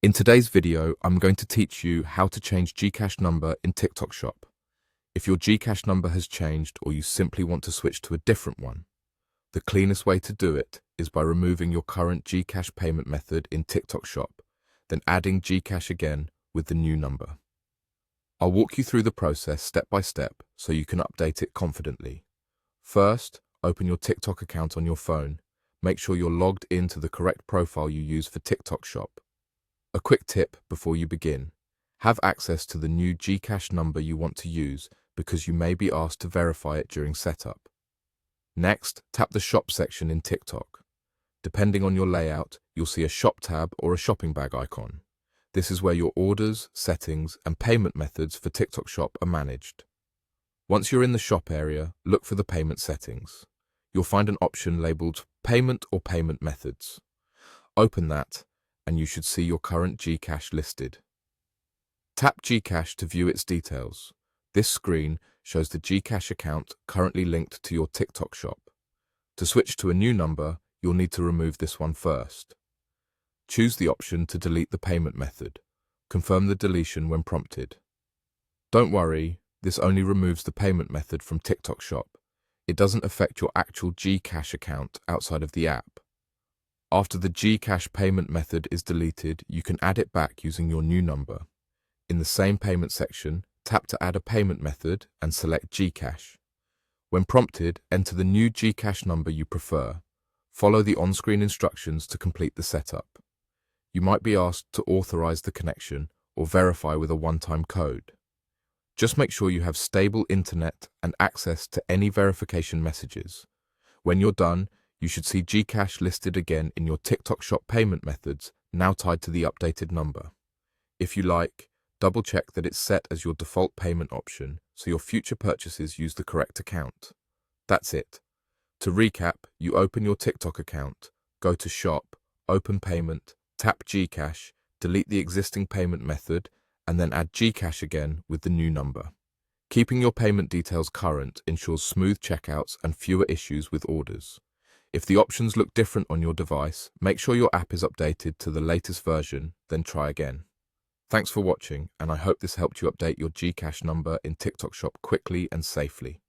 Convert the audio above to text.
In today's video, I'm going to teach you how to change GCash number in TikTok Shop. If your GCash number has changed or you simply want to switch to a different one, the cleanest way to do it is by removing your current GCash payment method in TikTok Shop, then adding GCash again with the new number. I'll walk you through the process step by step so you can update it confidently. First, open your TikTok account on your phone. Make sure you're logged into the correct profile you use for TikTok Shop. A quick tip before you begin: have access to the new GCash number you want to use because you may be asked to verify it during setup. Next, tap the Shop section in TikTok. Depending on your layout, you'll see a Shop tab or a shopping bag icon. This is where your orders, settings, and payment methods for TikTok Shop are managed. Once you're in the Shop area, look for the payment settings. You'll find an option labeled Payment or Payment Methods. Open that, and you should see your current GCash listed. Tap GCash to view its details. This screen shows the GCash account currently linked to your TikTok Shop. To switch to a new number, you'll need to remove this one first. Choose the option to delete the payment method. Confirm the deletion when prompted. Don't worry, this only removes the payment method from TikTok Shop. It doesn't affect your actual GCash account outside of the app. After the GCash payment method is deleted, you can add it back using your new number. In the same payment section, tap to add a payment method and select GCash. When prompted, enter the new GCash number you prefer. Follow the on-screen instructions to complete the setup. You might be asked to authorize the connection or verify with a one-time code. Just make sure you have stable internet and access to any verification messages. When you're done, you should see GCash listed again in your TikTok Shop payment methods, now tied to the updated number. If you like, double-check that it's set as your default payment option so your future purchases use the correct account. That's it. To recap, you open your TikTok account, go to Shop, open Payment, tap GCash, delete the existing payment method, and then add GCash again with the new number. Keeping your payment details current ensures smooth checkouts and fewer issues with orders. If the options look different on your device, make sure your app is updated to the latest version, then try again. Thanks for watching, and I hope this helped you update your GCash number in TikTok Shop quickly and safely.